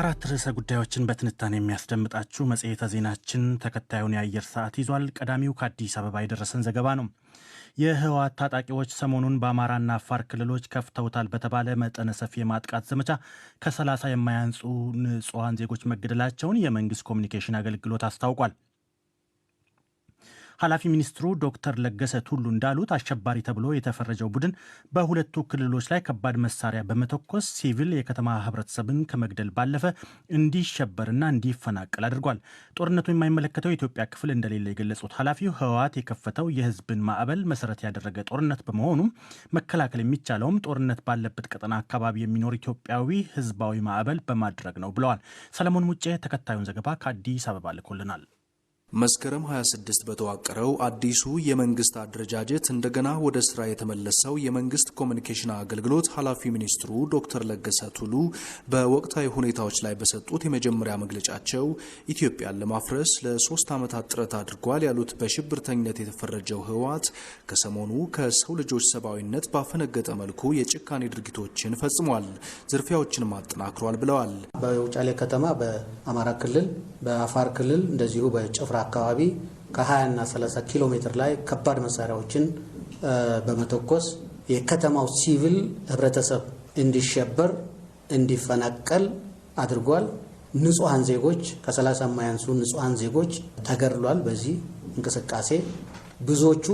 አራት ርዕሰ ጉዳዮችን በትንታኔ የሚያስደምጣችሁ መጽሔተ ዜናችን ተከታዩን የአየር ሰዓት ይዟል። ቀዳሚው ከአዲስ አበባ የደረሰን ዘገባ ነው። የህወሓት ታጣቂዎች ሰሞኑን በአማራና አፋር ክልሎች ከፍተውታል በተባለ መጠነ ሰፊ የማጥቃት ዘመቻ ከ30 የማያንሱ ንጹሃን ዜጎች መገደላቸውን የመንግስት ኮሚኒኬሽን አገልግሎት አስታውቋል። ኃላፊ ሚኒስትሩ ዶክተር ለገሰ ቱሉ እንዳሉት አሸባሪ ተብሎ የተፈረጀው ቡድን በሁለቱ ክልሎች ላይ ከባድ መሳሪያ በመተኮስ ሲቪል የከተማ ህብረተሰብን ከመግደል ባለፈ እንዲሸበርና እንዲፈናቀል አድርጓል። ጦርነቱ የማይመለከተው የኢትዮጵያ ክፍል እንደሌለ የገለጹት ኃላፊው ህወሓት የከፈተው የህዝብን ማዕበል መሰረት ያደረገ ጦርነት በመሆኑ መከላከል የሚቻለውም ጦርነት ባለበት ቀጠና አካባቢ የሚኖር ኢትዮጵያዊ ህዝባዊ ማዕበል በማድረግ ነው ብለዋል። ሰለሞን ሙጬ ተከታዩን ዘገባ ከአዲስ አበባ ልኮልናል። መስከረም 26 በተዋቀረው አዲሱ የመንግስት አደረጃጀት እንደገና ወደ ስራ የተመለሰው የመንግስት ኮሚኒኬሽን አገልግሎት ኃላፊ ሚኒስትሩ ዶክተር ለገሰ ቱሉ በወቅታዊ ሁኔታዎች ላይ በሰጡት የመጀመሪያ መግለጫቸው ኢትዮጵያን ለማፍረስ ለ3 ዓመታት ጥረት አድርጓል ያሉት በሽብርተኝነት የተፈረጀው ህወሓት ከሰሞኑ ከሰው ልጆች ሰብአዊነት ባፈነገጠ መልኩ የጭካኔ ድርጊቶችን ፈጽሟል፣ ዝርፊያዎችን አጠናክሯል ብለዋል። በውጫሌ ከተማ በአማራ ክልል በአፋር ክልል እንደዚሁ በጭፍራ አካባቢ ከ20 እና 30 ኪሎ ሜትር ላይ ከባድ መሳሪያዎችን በመተኮስ የከተማው ሲቪል ህብረተሰብ እንዲሸበር እንዲፈናቀል አድርጓል። ንጹሃን ዜጎች ከ30 የማያንሱ ንጹሃን ዜጎች ተገድሏል። በዚህ እንቅስቃሴ ብዙዎቹ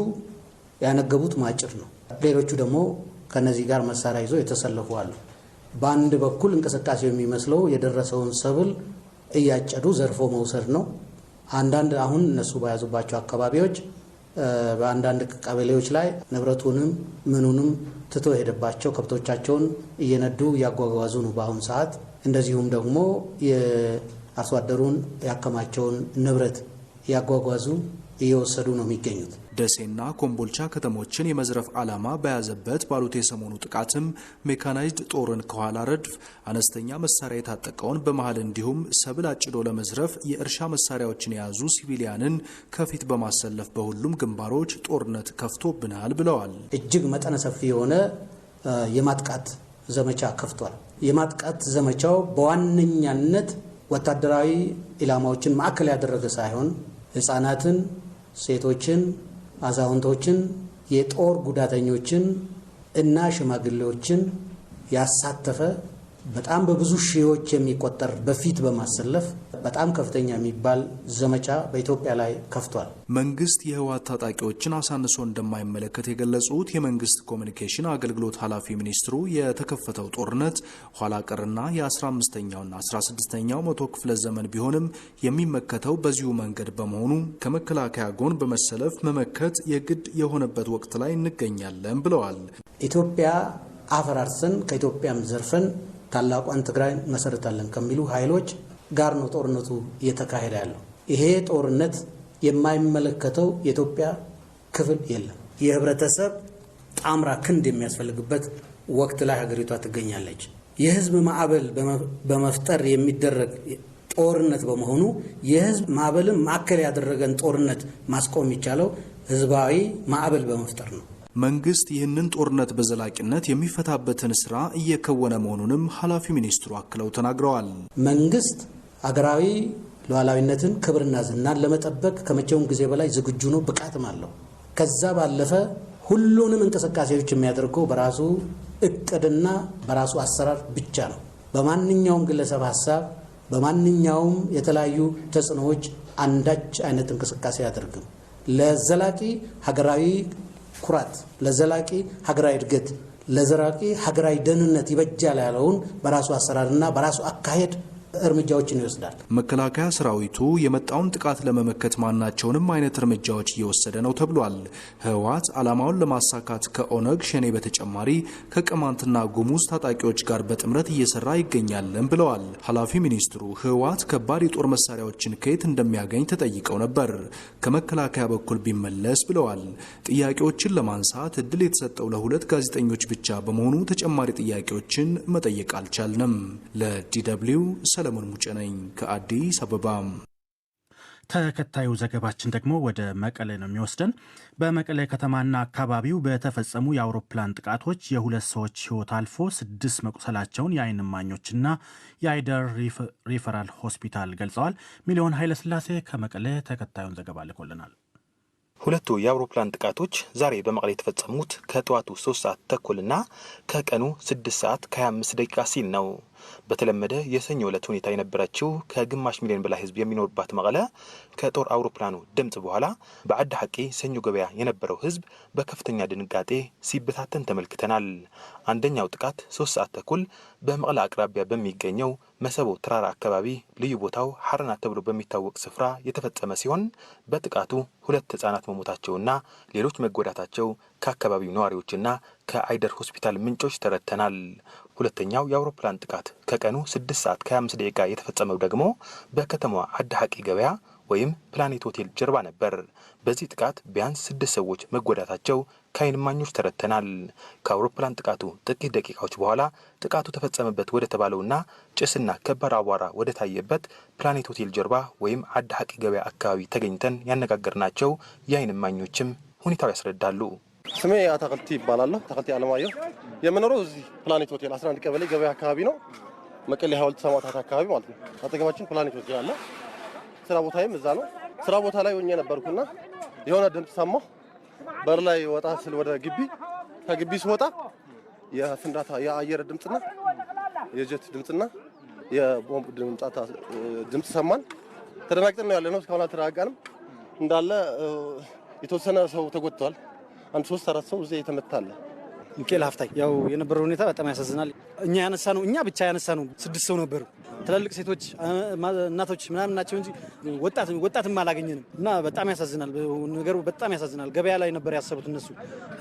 ያነገቡት ማጭር ነው። ሌሎቹ ደግሞ ከነዚህ ጋር መሳሪያ ይዘው የተሰለፉ አሉ። በአንድ በኩል እንቅስቃሴው የሚመስለው የደረሰውን ሰብል እያጨዱ ዘርፎ መውሰድ ነው። አንዳንድ አሁን እነሱ በያዙባቸው አካባቢዎች በአንዳንድ ቀበሌዎች ላይ ንብረቱንም ምኑንም ትቶ ሄደባቸው ከብቶቻቸውን እየነዱ ያጓጓዙ ነው በአሁን ሰዓት። እንደዚሁም ደግሞ የአርሶ አደሩን ያከማቸውን ንብረት ያጓጓዙ እየወሰዱ ነው የሚገኙት። ደሴና ኮምቦልቻ ከተሞችን የመዝረፍ ዓላማ በያዘበት ባሉት የሰሞኑ ጥቃትም ሜካናይዝድ ጦርን ከኋላ ረድፍ፣ አነስተኛ መሳሪያ የታጠቀውን በመሃል እንዲሁም ሰብል አጭዶ ለመዝረፍ የእርሻ መሳሪያዎችን የያዙ ሲቪሊያንን ከፊት በማሰለፍ በሁሉም ግንባሮች ጦርነት ከፍቶብናል ብለዋል። እጅግ መጠነ ሰፊ የሆነ የማጥቃት ዘመቻ ከፍቷል። የማጥቃት ዘመቻው በዋነኛነት ወታደራዊ ኢላማዎችን ማዕከል ያደረገ ሳይሆን ህፃናትን፣ ሴቶችን፣ አዛውንቶችን፣ የጦር ጉዳተኞችን እና ሽማግሌዎችን ያሳተፈ በጣም በብዙ ሺዎች የሚቆጠር በፊት በማሰለፍ በጣም ከፍተኛ የሚባል ዘመቻ በኢትዮጵያ ላይ ከፍቷል። መንግስት የህወሓት ታጣቂዎችን አሳንሶ እንደማይመለከት የገለጹት የመንግስት ኮሚኒኬሽን አገልግሎት ኃላፊ ሚኒስትሩ የተከፈተው ጦርነት ኋላ ቀርና የ15ኛውና 16ኛው መቶ ክፍለ ዘመን ቢሆንም የሚመከተው በዚሁ መንገድ በመሆኑ ከመከላከያ ጎን በመሰለፍ መመከት የግድ የሆነበት ወቅት ላይ እንገኛለን ብለዋል። ኢትዮጵያ አፈራርሰን ከኢትዮጵያም ዘርፈን ታላቋን ትግራይ መሰረታለን ከሚሉ ኃይሎች ጋር ነው ጦርነቱ እየተካሄደ ያለው። ይሄ ጦርነት የማይመለከተው የኢትዮጵያ ክፍል የለም። የህብረተሰብ ጣምራ ክንድ የሚያስፈልግበት ወቅት ላይ ሀገሪቷ ትገኛለች። የህዝብ ማዕበል በመፍጠር የሚደረግ ጦርነት በመሆኑ የህዝብ ማዕበልን ማዕከል ያደረገን ጦርነት ማስቆም የሚቻለው ህዝባዊ ማዕበል በመፍጠር ነው። መንግስት ይህንን ጦርነት በዘላቂነት የሚፈታበትን ስራ እየከወነ መሆኑንም ኃላፊ ሚኒስትሩ አክለው ተናግረዋል። መንግስት አገራዊ ሉዓላዊነትን ክብርና ዝናን ለመጠበቅ ከመቼውም ጊዜ በላይ ዝግጁ ነው፣ ብቃትም አለው። ከዛ ባለፈ ሁሉንም እንቅስቃሴዎች የሚያደርገው በራሱ እቅድና በራሱ አሰራር ብቻ ነው። በማንኛውም ግለሰብ ሐሳብ፣ በማንኛውም የተለያዩ ተጽዕኖዎች አንዳች አይነት እንቅስቃሴ አያደርግም። ለዘላቂ ሀገራዊ ኩራት፣ ለዘላቂ ሀገራዊ እድገት፣ ለዘላቂ ሀገራዊ ደህንነት ይበጃል ያለውን በራሱ አሰራርና በራሱ አካሄድ እርምጃዎችን ይወስዳል። መከላከያ ሰራዊቱ የመጣውን ጥቃት ለመመከት ማናቸውንም አይነት እርምጃዎች እየወሰደ ነው ተብሏል። ህወሓት ዓላማውን ለማሳካት ከኦነግ ሸኔ በተጨማሪ ከቅማንትና ጉሙዝ ታጣቂዎች ጋር በጥምረት እየሰራ ይገኛልን ብለዋል። ኃላፊ ሚኒስትሩ ህወሓት ከባድ የጦር መሳሪያዎችን ከየት እንደሚያገኝ ተጠይቀው ነበር። ከመከላከያ በኩል ቢመለስ ብለዋል። ጥያቄዎችን ለማንሳት እድል የተሰጠው ለሁለት ጋዜጠኞች ብቻ በመሆኑ ተጨማሪ ጥያቄዎችን መጠየቅ አልቻልንም። ለዲደብሊው ሰለሞን ሙጬ ነኝ ከአዲስ አበባ። ተከታዩ ዘገባችን ደግሞ ወደ መቀሌ ነው የሚወስደን። በመቀሌ ከተማና አካባቢው በተፈጸሙ የአውሮፕላን ጥቃቶች የሁለት ሰዎች ሕይወት አልፎ 6 መቁሰላቸውን የዓይን እማኞችና የአይደር ሪፈራል ሆስፒታል ገልጸዋል። ሚሊዮን ኃይለሥላሴ ከመቀሌ ተከታዩን ዘገባ ልኮልናል። ሁለቱ የአውሮፕላን ጥቃቶች ዛሬ በመቀሌ የተፈጸሙት ከጠዋቱ 3 ሰዓት ተኩልና ከቀኑ 6 ሰዓት ከ25 ደቂቃ ሲል ነው። በተለመደ የሰኞ ዕለት ሁኔታ የነበረችው ከግማሽ ሚሊዮን በላይ ህዝብ የሚኖርባት መቀለ ከጦር አውሮፕላኑ ድምጽ በኋላ በዓዲ ሐቂ ሰኞ ገበያ የነበረው ህዝብ በከፍተኛ ድንጋጤ ሲበታተን ተመልክተናል። አንደኛው ጥቃት 3 ሰዓት ተኩል በመቀለ አቅራቢያ በሚገኘው መሰቦ ተራራ አካባቢ ልዩ ቦታው ሐረና ተብሎ በሚታወቅ ስፍራ የተፈጸመ ሲሆን በጥቃቱ 2 ህጻናት መሞታቸውና ሌሎች መጎዳታቸው ከአካባቢው ነዋሪዎችና ከአይደር ሆስፒታል ምንጮች ተረድተናል። ሁለተኛው የአውሮፕላን ጥቃት ከቀኑ 6 ሰዓት ከ25 ደቂቃ የተፈጸመው ደግሞ በከተማዋ ዓዲ ሐቂ ገበያ ወይም ፕላኔት ሆቴል ጀርባ ነበር። በዚህ ጥቃት ቢያንስ 6 ሰዎች መጎዳታቸው ከዓይን እማኞች ተረድተናል። ከአውሮፕላን ጥቃቱ ጥቂት ደቂቃዎች በኋላ ጥቃቱ ተፈጸመበት ወደ ተባለውና ጭስና ከባድ አቧራ ወደ ታየበት ፕላኔት ሆቴል ጀርባ ወይም ዓዲ ሐቂ ገበያ አካባቢ ተገኝተን ያነጋገርናቸው የዓይን እማኞችም ሁኔታው ያስረዳሉ። ስሜ አታክልቲ ይባላል። አታክልቲ አለማየሁ የምኖረው እዚህ ፕላኔት ሆቴል 11 ቀበሌ ገበያ አካባቢ ነው። መቀሌ ሐውልት ሰማዕታት አካባቢ ማለት ነው። አጠገባችን ፕላኔት ሆቴል አለ። ስራ ቦታዬም እዛ ነው። ስራ ቦታ ላይ ሆኜ ነበርኩና የሆነ ድምጽ ሰማሁ። በር ላይ ወጣ ስል ወደ ግቢ ከግቢ ስወጣ የፍንዳታ የአየር ድምጽና የጀት ድምጽና የቦምብ ድምጽ ሰማን። ተደናግጠን ነው ያለነው። እስካሁን አልተረጋጋንም። እንዳለ የተወሰነ ሰው ተጎድቷል። አንድ 3-4 ሰው እዚህ የተመታለ። ሚካኤል ሀፍታይ ያው የነበረው ሁኔታ በጣም ያሳዝናል። እኛ ብቻ ያነሳነው 6 ሰው ነበሩ። ትላልቅ ሴቶች እናቶች ምናምን ናቸው እንጂ ወጣትም አላገኘንም እና በጣም ያሳዝናል። ነገሩ በጣም ያሳዝናል። ገበያ ላይ ነበር ያሰቡት እነሱ።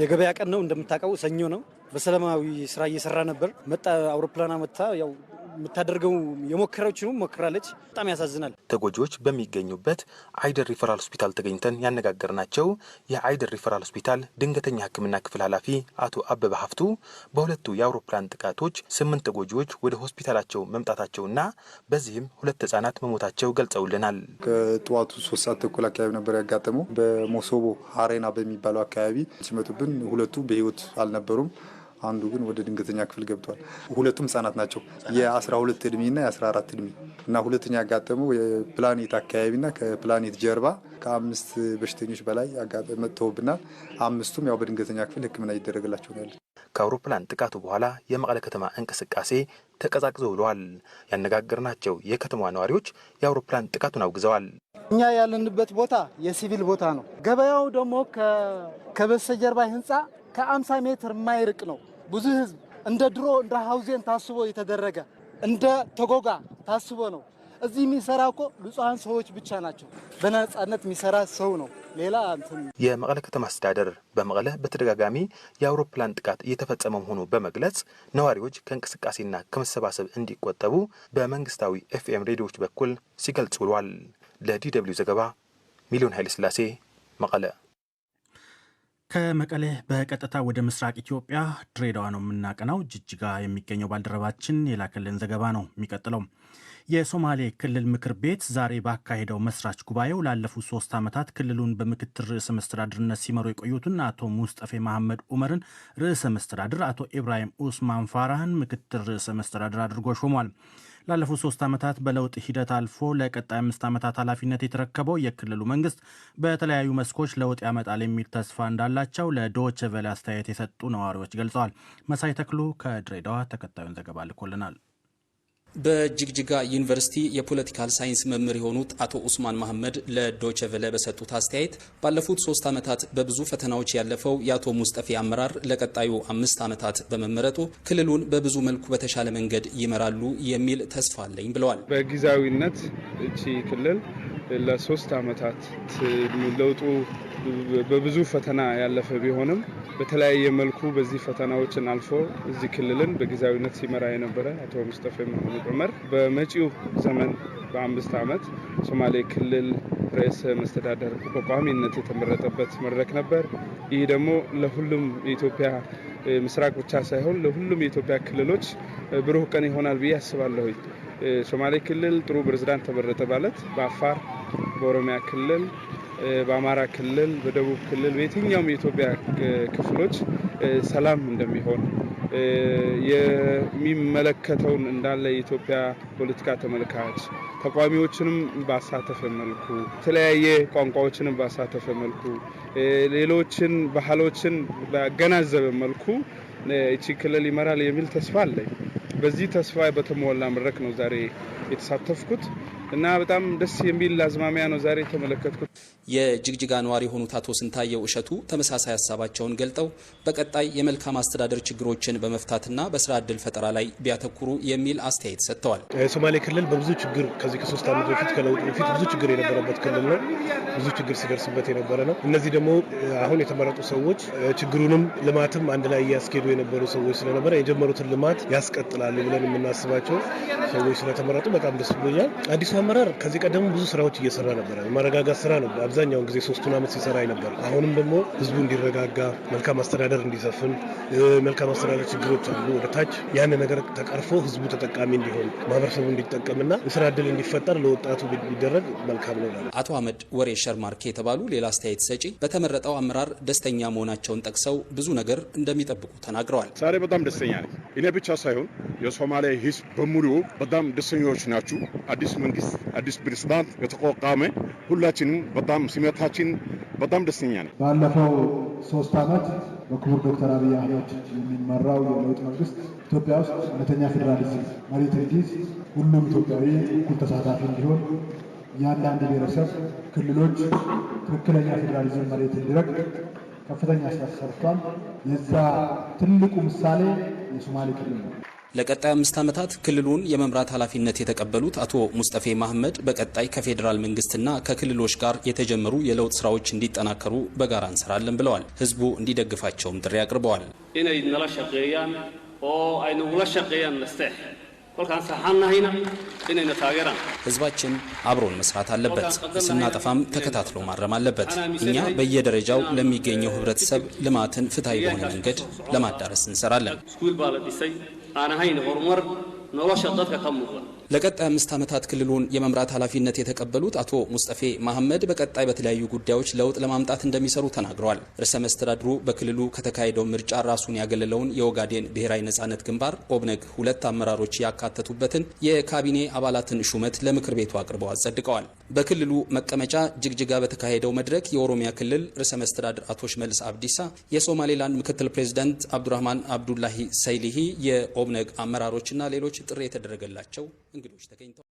የገበያ ቀን ነው እንደምታውቀው፣ ሰኞ ነው። በሰላማዊ ስራ እየሰራ ነበር። መጣ አውሮፕላን መጣ። ያው የምታደርገው የሞከረችው ሞክራለች። በጣም ያሳዝናል። ተጎጂዎች በሚገኙበት አይደር ሪፈራል ሆስፒታል ተገኝተን ያነጋገርናቸው የአይደር ሪፈራል ሆስፒታል ድንገተኛ ሕክምና ክፍል ኃላፊ አቶ አበበ ሀፍቱ በሁለቱ የአውሮፕላን ጥቃቶች 8 ተጎጂዎች ወደ ሆስፒታላቸው መምጣታቸውና በዚህም 2 ህጻናት መሞታቸው ገልጸውልናል። ከጠዋቱ 3 ሰዓት ተኩል አካባቢ ነበር ያጋጠመው። በሞሶቦ ሐሬና በሚባለው አካባቢ ሲመጡብን 2ቱ በህይወት አልነበሩም። አንዱ ግን ወደ ድንገተኛ ክፍል ገብቷል። 2ቱም ህጻናት ናቸው። የ12 እድሜና የ14 እድሜ እና ሁለተኛ ያጋጠመው የፕላኔት አካባቢና ከፕላኔት ጀርባ ከ5 በሽተኞች በላይ መጥተውብናል። 5ቱም ያው በድንገተኛ ክፍል ህክምና ይደረግላቸው ነው ያለ። ከአውሮፕላን ጥቃቱ በኋላ የመቀለ ከተማ እንቅስቃሴ ተቀዛቅዞ ብለዋል። ያነጋገርናቸው የከተማዋ ነዋሪዎች የአውሮፕላን ጥቃቱን አውግዘዋል። እኛ ያለንበት ቦታ የሲቪል ቦታ ነው። ገበያው ደግሞ ከበስተጀርባ ህንፃ ከ50 ሜትር የማይርቅ ነው። ብዙ ህዝብ እንደ ድሮ እንደ ሀውዜን ታስቦ የተደረገ እንደ ተጎጋ ታስቦ ነው። እዚህ የሚሰራ እኮ ንጹሃን ሰዎች ብቻ ናቸው። በነጻነት የሚሰራ ሰው ነው። ሌላ የመቀለ ከተማ አስተዳደር በመቀለ በተደጋጋሚ የአውሮፕላን ጥቃት እየተፈጸመ መሆኑ በመግለጽ ነዋሪዎች ከእንቅስቃሴና ከመሰባሰብ እንዲቆጠቡ በመንግስታዊ ኤፍኤም ሬዲዮዎች በኩል ሲገልጽ ብሏል። ለዲደብሊው ዘገባ ሚሊዮን ኃይለሥላሴ መቀለ። ከመቀሌ በቀጥታ ወደ ምስራቅ ኢትዮጵያ ድሬዳዋ ነው የምናቀናው። ጅጅጋ የሚገኘው ባልደረባችን የላከልን ዘገባ ነው የሚቀጥለው። የሶማሌ ክልል ምክር ቤት ዛሬ ባካሄደው መስራች ጉባኤው ላለፉት 3 ዓመታት ክልሉን በምክትል ርዕሰ መስተዳድርነት ሲመሩ የቆዩትን አቶ ሙስጠፌ መሐመድ ኡመርን ርዕሰ መስተዳድር፣ አቶ ኢብራሂም ኡስማን ፋራህን ምክትል ርዕሰ መስተዳድር አድርጎ ሾሟል። ላለፉት 3 ዓመታት በለውጥ ሂደት አልፎ ለቀጣይ 5 ዓመታት ኃላፊነት የተረከበው የክልሉ መንግስት በተለያዩ መስኮች ለውጥ ያመጣል የሚል ተስፋ እንዳላቸው ለዶይቼ ቬለ አስተያየት የሰጡ ነዋሪዎች ገልጸዋል። መሳይ ተክሉ ከድሬዳዋ ተከታዩን ዘገባ ልኮልናል። በጅግጅጋ ዩኒቨርሲቲ የፖለቲካል ሳይንስ መምህር የሆኑት አቶ ኡስማን መሐመድ ለዶይቼ ቬለ በሰጡት አስተያየት ባለፉት 3 ዓመታት በብዙ ፈተናዎች ያለፈው የአቶ ሙስጠፌ አመራር ለቀጣዩ 5 ዓመታት በመመረጡ ክልሉን በብዙ መልኩ በተሻለ መንገድ ይመራሉ የሚል ተስፋ አለኝ ብለዋል። በጊዜያዊነት እቺ ክልል ለ3 ዓመታት ለውጡ በብዙ ፈተና ያለፈ ቢሆንም በተለያየ መልኩ በዚህ ፈተናዎችን አልፎ እዚህ ክልልን በጊዜያዊነት ሲመራ የነበረ አቶ ሙስጠፌ መሐመድ ኡመር በመጪው ዘመን በ5 ዓመት ሶማሌ ክልል ርዕሰ መስተዳደር በቋሚነት የተመረጠበት መድረክ ነበር። ይህ ደግሞ ለሁሉም የኢትዮጵያ ምስራቅ ብቻ ሳይሆን ለሁሉም የኢትዮጵያ ክልሎች ብሩህ ቀን ይሆናል ብዬ አስባለሁ። ሶማሌ ክልል ጥሩ ፕሬዝዳንት ተመረጠ ማለት በአፋር በኦሮሚያ ክልል፣ በአማራ ክልል፣ በደቡብ ክልል በየትኛውም የኢትዮጵያ ክፍሎች ሰላም እንደሚሆን የሚመለከተውን እንዳለ የኢትዮጵያ ፖለቲካ ተመልካች ተቋሚዎችንም ባሳተፈ መልኩ የተለያየ ቋንቋዎችንም ባሳተፈ መልኩ ሌሎችን ባህሎችን ባገናዘበ መልኩ እቺ ክልል ይመራል የሚል ተስፋ አለኝ። በዚህ ተስፋ በተሞላ መድረክ ነው ዛሬ የተሳተፍኩት እና በጣም ደስ የሚል አዝማሚያ ነው ዛሬ የተመለከትኩት። የጅግጅጋ ነዋሪ የሆኑት አቶ ስንታየው እሸቱ ተመሳሳይ ሀሳባቸውን ገልጠው በቀጣይ የመልካም አስተዳደር ችግሮችን በመፍታትና በስራ ዕድል ፈጠራ ላይ ቢያተኩሩ የሚል አስተያየት ሰጥተዋል። ሶማሌ ክልል በብዙ ችግር ከዚህ ከ3 ዓመት በፊት ከለውጡ በፊት ብዙ ችግር የነበረበት ክልል ነው። ብዙ ችግር ሲደርስበት የነበረ ነው። እነዚህ ደግሞ አሁን የተመረጡ ሰዎች ችግሩንም ልማትም አንድ ላይ ያስኬዱ የነበሩ ሰዎች ስለነበረ የጀመሩትን ልማት ያስቀጥላሉ ብለን የምናስባቸው ሰዎች ስለተመረጡ በጣም ደስ ብሎኛል። አዲሱ አመራር ከዚህ ቀደም ብዙ ስራዎች እየሰራ ነበረ። ማረጋጋት ስራ ነው አብዛኛውን ጊዜ 3 ዓመት ሲሰራ ነበር። አሁንም ደግሞ ህዝቡ እንዲረጋጋ፣ መልካም አስተዳደር እንዲሰፍን፣ መልካም አስተዳደር ችግሮች አሉ ወደ ታች ያን ነገር ተቀርፎ ህዝቡ ተጠቃሚ እንዲሆን፣ ማህበረሰቡ እንዲጠቀምና የስራ ዕድል እንዲፈጠር ለወጣቱ ቢደረግ መልካም ነው። አቶ አህመድ ወሬ ሸርማርኬ የተባሉ ሌላ አስተያየት ሰጪ በተመረጠው አመራር ደስተኛ መሆናቸውን ጠቅሰው ብዙ ነገር እንደሚጠብቁ ተናግረዋል። ዛሬ በጣም ደስተኛ ነኝ። እኔ ብቻ ሳይሆን የሶማሌ ህዝብ በሙሉ በጣም ደስተኞች ናቸው። አዲስ መንግስት፣ አዲስ ፕሬዝዳንት የተቋቋመ ሁላችንም በጣም ስሜታችን በጣም ደስተኛ ነን። ባለፈው 3 ዓመት በክቡር ዶክተር አብይ አህመድ የሚመራው የለውጥ መንግስት ኢትዮጵያ ውስጥ እውነተኛ ፌዴራሊዝም መሬት እንዲይዝ፣ ሁሉም ኢትዮጵያዊ እኩል ተሳታፊ እንዲሆን፣ እያንዳንዱ ብሔረሰብ፣ ክልሎች ትክክለኛ ፌዴራሊዝም መሬት እንዲረግጥ ከፍተኛ ስራ ሰርቷል። የዛ ትልቁ ምሳሌ የሶማሌ ክልል ነው። ለቀጣይ 5 ዓመታት ክልሉን የመምራት ኃላፊነት የተቀበሉት አቶ ሙስጠፌ መሐመድ በቀጣይ ከፌዴራል መንግስትና ከክልሎች ጋር የተጀመሩ የለውጥ ስራዎች እንዲጠናከሩ በጋራ እንሰራለን ብለዋል። ህዝቡ እንዲደግፋቸውም ጥሪ አቅርበዋል። ህዝባችን አብሮን መስራት አለበት። ስናጠፋም ተከታትሎ ማረም አለበት። እኛ በየደረጃው ለሚገኘው ህብረተሰብ ልማትን ፍትሃዊ በሆነ መንገድ ለማዳረስ እንሰራለን። ለቀጣይ 5 ዓመታት ክልሉን የመምራት ኃላፊነት የተቀበሉት አቶ ሙስጠፌ መሐመድ በቀጣይ በተለያዩ ጉዳዮች ለውጥ ለማምጣት እንደሚሰሩ ተናግረዋል። ርዕሰ መስተዳድሩ በክልሉ ከተካሄደው ምርጫ ራሱን ያገለለውን የኦጋዴን ብሔራዊ ነጻነት ግንባር ኦብነግ 2 አመራሮች ያካተቱበትን የካቢኔ አባላትን ሹመት ለምክር ቤቱ አቅርበው አጸድቀዋል። በክልሉ መቀመጫ ጅግጅጋ በተካሄደው መድረክ የኦሮሚያ ክልል ርዕሰ መስተዳድር አቶ ሽመልስ አብዲሳ፣ የሶማሌላንድ ምክትል ፕሬዚዳንት አብዱራህማን አብዱላሂ ሰይሊሂ፣ የኦብነግ አመራሮችና ሌሎች ጥሪ የተደረገላቸው እንግዶች ተገኝተዋል።